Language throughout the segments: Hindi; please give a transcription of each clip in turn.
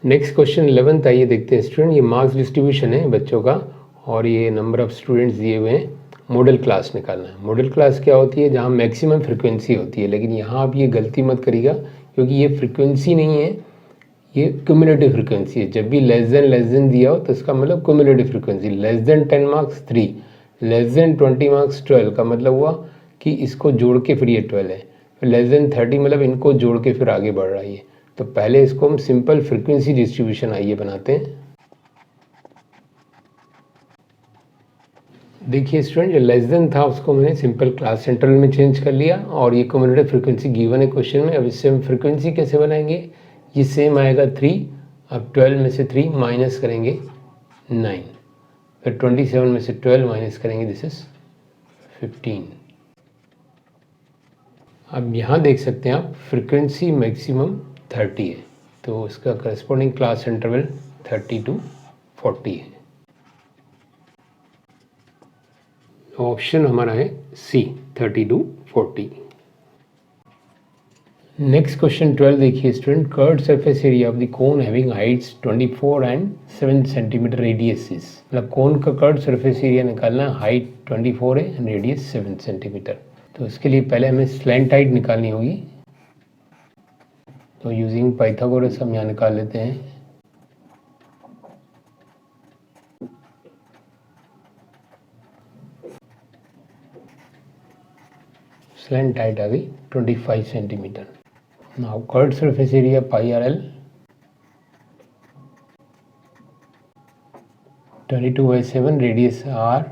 नेक्स्ट क्वेश्चन 11th आइए देखते हैं स्टूडेंट। ये मार्क्स डिस्ट्रीब्यूशन है बच्चों का और ये नंबर ऑफ स्टूडेंट्स दिए हुए हैं। मॉडल क्लास निकालना है। मॉडल क्लास क्या होती है? जहाँ मैक्सिमम फ्रिक्वेंसी होती है, लेकिन यहाँ आप ये गलती मत करिएगा क्योंकि ये फ्रिक्वेंसी नहीं है, ये क्यूमुलेटिव फ्रिक्वेंसी है। जब भी लेस देन दिया हो तो इसका मतलब cumulative frequency. Less than 10 marks 3, less than 20 marks 12 का मतलब हुआ कि इसको जोड़ के फिर ये 12 है। फिर लेस देन 30 मतलब इनको जोड़ के फिर आगे बढ़ रहा है ये। तो पहले इसको हम सिंपल फ्रिक्वेंसी डिस्ट्रीब्यूशन आइए बनाते हैं। देखिए स्टूडेंट, जो लेस देन था उसको मैंने सिंपल क्लास सेंट्रल में चेंज कर लिया और ये क्यूमुलेटिव फ्रिक्वेंसी गिवन है क्वेश्चन में। अब इससे हम फ्रिक्वेंसी कैसे बनाएंगे? ये सेम आएगा 3। अब 12 में से 3 माइनस करेंगे 9, फिर 27 में से 12 माइनस करेंगे, दिस इज 15। अब यहाँ देख सकते हैं आप फ्रिक्वेंसी मैक्सिमम 30 है, तो इसका करस्पॉन्डिंग क्लास इंटरवल 30 to 40 है। ऑप्शन हमारा है सी, 30 to 40। नेक्स्ट क्वेश्चन 12 देखिए student. Curved surface area of the cone having Heights 24 and 7 centimetre radius is. मतलब कोन का कर्व्ड सरफेस एरिया निकालना, हाइट 24 है एंड रेडियस 7 सेंटीमीटर। तो इसके लिए पहले हमें स्लैंट हाइट निकालनी होगी। तो यूजिंग पाइथागोरस हम यहाँ निकाल लेते हैं। स्लैंट हाइट आ गई 25 centimetre. Now curved surface area pi R L 22/7, radius R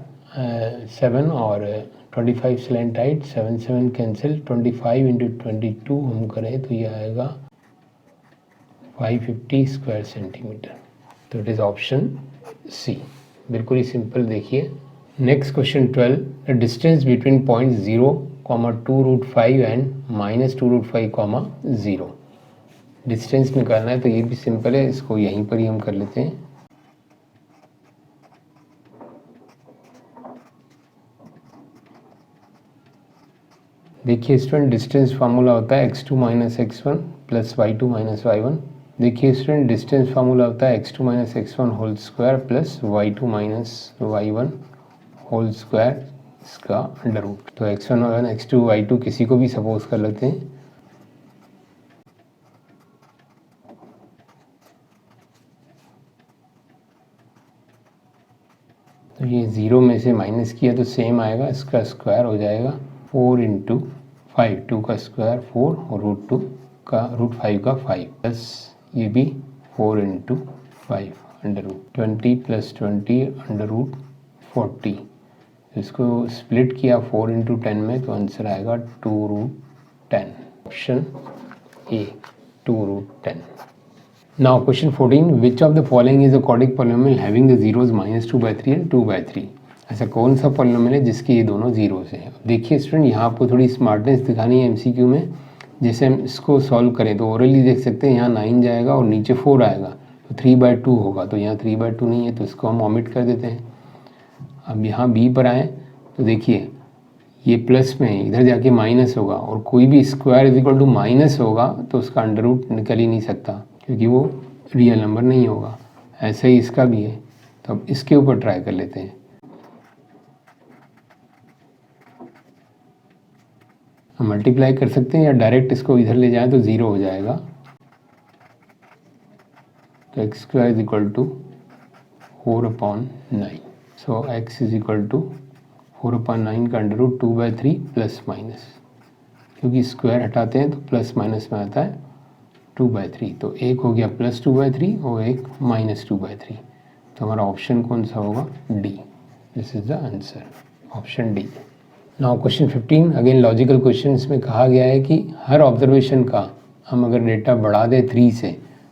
7 और 25 स्लैंट हाइट, 7 7 कैंसिल, 25 इंटू 22 हम करें तो ये आएगा 550 स्क्वायर सेंटीमीटर। तो इट इज़ ऑप्शन सी। बिल्कुल ही सिंपल। देखिए next question 12। The distance between point 0, 2√5 and -2√5, 0। Distance निकालना है तो ये भी सिंपल है, इसको यहीं पर ही हम कर लेते हैं। देखिए स्टूडेंट, डिस्टेंस फार्मूला होता है x2 - x1 plus y2 - y1। देखिए स्टूडेंट, डिस्टेंस फार्मूला होता है x2 - x1 whole square plus y2 - y1 whole square, इसका अंडर रूट। तो x1 y1 x2 y2 किसी को भी सपोज कर लेते हैं। तो ये 0 में से माइनस किया तो सेम आएगा, इसका स्क्वायर हो जाएगा 4 इंटू 5, 2 का स्क्वायर 4 और √2 का √5 का 5 प्लस ये भी 4 into 5 under root 20 plus 20 under root 40। इसको स्प्लिट किया 4 इंटू 10 में तो आंसर आएगा 2√10। Option A, 2√10। Now question 14। Which of the following is a quadric polynomial having the zeros -2/3 and 2/3। ऐसा कौन सा पॉलिनोमियल है जिसके ये दोनों जीरोज हैं? देखिए स्टूडेंट, यहाँ आपको थोड़ी स्मार्टनेस दिखानी है एमसीक्यू में। जैसे हम इसको सॉल्व करें तो ओरली देख सकते हैं, यहाँ 9 जाएगा और नीचे 4 आएगा तो 3/2 होगा। तो यहाँ 3/2 नहीं है तो इसको हम ओमिट कर देते हैं। अब यहाँ बी पर आए तो देखिए ये प्लस में है, इधर जाके माइनस होगा और कोई भी square is equal to minus होगा तो उसका अंडर रूट निकल ही नहीं सकता क्योंकि वो रियल नंबर नहीं होगा। ऐसे ही इसका भी है। तो अब इसके ऊपर ट्राई कर लेते हैं। हम मल्टीप्लाई कर सकते हैं या डायरेक्ट इसको इधर ले जाएं तो 0 हो जाएगा। तो x² is equal to 4/9। So x is equal to 4/9 का अंडर रूट 2/3 प्लस माइनस, क्योंकि स्क्वायर हटाते हैं तो प्लस माइनस में आता है 2/3। तो एक हो गया +2/3 और एक -2/3। तो हमारा ऑप्शन कौन सा होगा? D. This is the answer, option D. Now question 15। Again logical question में कहा गया है कि हर ऑब्जर्वेशन का हम अगर डेटा बढ़ा दें 3 से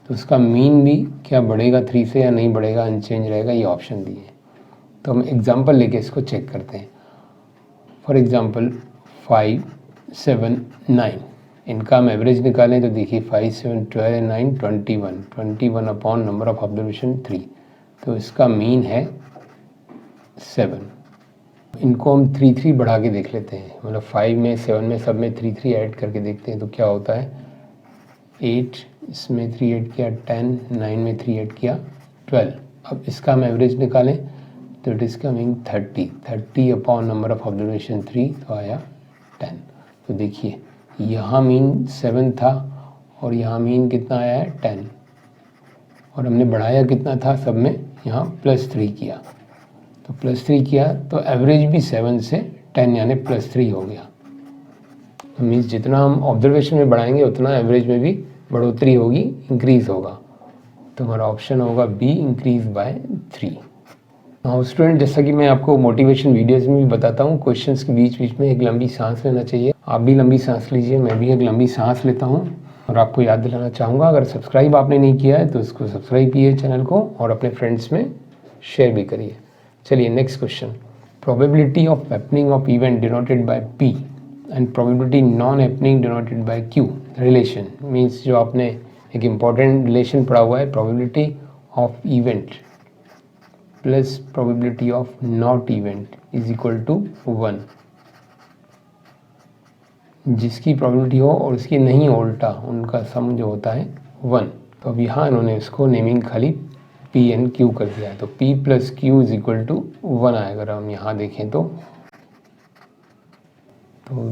तो उसका मीन भी क्या बढ़ेगा 3 से या नहीं बढ़ेगा, अनचेंज रहेगा, ये ऑप्शन दिए। तो हम एग्जाम्पल लेके इसको चेक करते हैं। फॉर एग्जाम्पल 5, 7, 9, इनका हम एवरेज निकालें तो देखिए 5, 7, 12, 9, 21 अपॉन नंबर ऑफ ऑब्जर्वेशन 3। तो इसका मीन है 7। इनको हम 3 बढ़ा के देख लेते हैं, मतलब 5 में 7 में सब में 3 ऐड करके देखते हैं तो क्या होता है 8, इसमें 3 ऐड किया 10, 9 में 3 ऐड किया 12। अब इसका हम एवरेज निकालें तो it is coming 30 upon number of observation 3, तो आया 10। तो देखिए यहाँ मीन 7 था और यहाँ मीन कितना आया है 10, और हमने बढ़ाया कितना था सब में, यहाँ +3 किया, तो +3 किया तो एवरेज भी 7 से 10 यानी +3 हो गया। तो मीन्स जितना हम ऑब्जर्वेशन में बढ़ाएंगे उतना एवरेज में भी बढ़ोतरी होगी, इंक्रीज़ होगा। तो हमारा ऑप्शन होगा बी, इंक्रीज बाय 3। हाँ स्टूडेंट, जैसा कि मैं आपको मोटिवेशन वीडियोस में भी बताता हूँ, क्वेश्चंस के बीच बीच में एक लंबी सांस लेना चाहिए। आप भी लंबी सांस लीजिए, मैं भी एक लंबी सांस लेता हूँ। और आपको याद दिलाना चाहूँगा, अगर सब्सक्राइब आपने नहीं किया है तो इसको सब्सक्राइब कीजिए चैनल को, और अपने फ्रेंड्स में शेयर भी करिए। चलिए next question. Probability of happening of event denoted by P and probability non happening denoted by Q। Relation means जो आपने एक इम्पॉर्टेंट रिलेशन पढ़ा हुआ है, probability of event plus probability of not event is equal to 1। जिसकी प्रोबेबिलिटी हो और उसकी नहीं हो उल्टा, उनका सम जो होता है 1। तो अब यहाँ इन्होंने इसको नेमिंग खाली P एंड Q कर दिया है, तो P plus Q is equal to 1 आएगा। अगर हम यहाँ देखें तो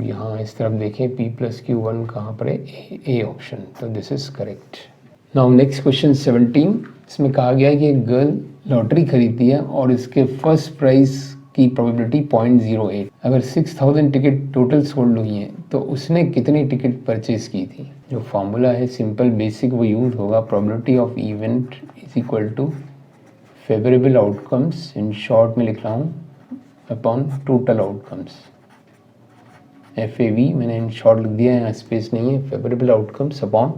यहाँ इस तरफ देखें P प्लस Q 1 कहाँ पर है, ए ऑप्शन, तो this is correct. Now next question 17। इसमें कहा गया है कि एक गर्ल लॉटरी खरीदती है और इसके फर्स्ट प्राइज की प्रोबेबिलिटी 0.08। अगर 6000 टिकट टोटल सोल्ड हुई हैं तो उसने कितनी टिकट परचेज की थी। जो फॉर्मूला है सिंपल बेसिक वो यूज होगा, probability of event is equal to favourable outcomes, in short में लिख रहा हूँ, अपॉन टोटल आउटकम्स। FAV मैंने इन शॉर्ट लिख दिया है, यहाँ स्पेस नहीं है। Favourable outcomes upon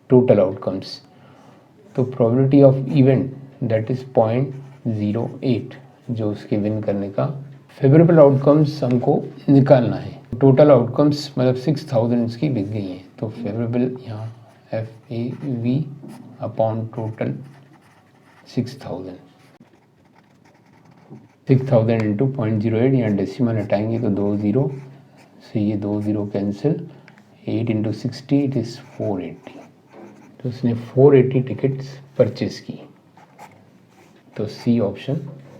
total outcomes. तो probability of event that is 0.08 जो उसके विन करने का। फेवरेबल आउटकम्स हमको निकालना है। टोटल आउटकम्स मतलब 6000 की बिक गई हैं, तो फेवरेबल यहाँ FAV अपॉन टोटल 6000 इंटू 0.08, यहाँ डेसिमल हटाएंगे तो 2 0 से ये 2 0 कैंसिल, 8 इंटू 60 इट इज़ 480। तो उसने 480 टिकट्स परचेज की, तो C option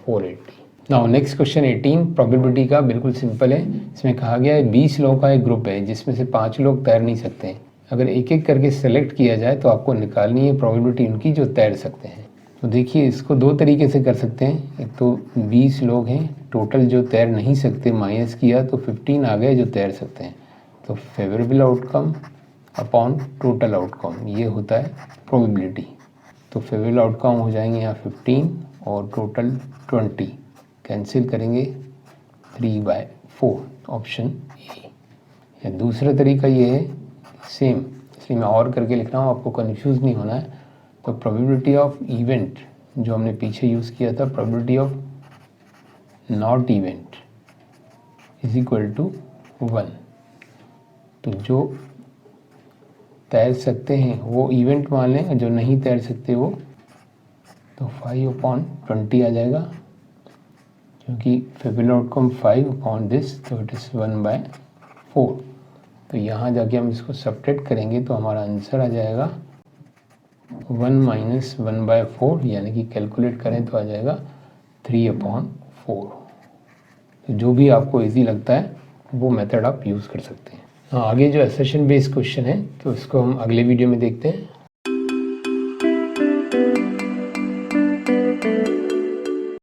480। Now next question 18 probability का, बिल्कुल सिंपल है। इसमें कहा गया है 20 लोगों का एक ग्रुप है जिसमें से 5 लोग तैर नहीं सकते हैं। अगर एक एक करके सेलेक्ट किया जाए तो आपको निकालनी है प्रोबेबिलिटी उनकी जो तैर सकते हैं। तो देखिए इसको दो तरीके से कर सकते हैं। एक तो 20 लोग हैं टोटल जो तैर नहीं सकते, माइनस किया तो 15 आ गए जो तैर सकते हैं। तो favourable outcome upon total outcome, ये होता है प्रोबेबिलिटी। तो फेवरेबल आउटकम हो जाएंगे यहाँ 15 और टोटल 20, कैंसिल करेंगे 3/4, ऑप्शन ए। या दूसरा तरीका ये है सेम, इसलिए मैं और करके लिख रहा हूँ, आपको कन्फ्यूज़ नहीं होना है। तो प्रोबेबिलिटी ऑफ इवेंट जो हमने पीछे यूज़ किया था, probability of not event is equal to 1। तो जो तैर सकते हैं वो इवेंट मान लें, जो नहीं तैर सकते वो, तो 5/20 आ जाएगा, क्योंकि फेवरेबल आउटकम 5 दिस, तो इट इज़ 1/4। तो यहाँ जाके हम इसको सब्ट्रैक्ट करेंगे तो हमारा आंसर आ जाएगा 1 - 1/4, यानी कि कैलकुलेट करें तो आ जाएगा 3/4। तो जो भी आपको इजी लगता है वो मेथड आप यूज़ कर सकते हैं। हाँ, आगे जो एसेशन बेस्ड क्वेश्चन है तो इसको हम अगले वीडियो में देखते हैं।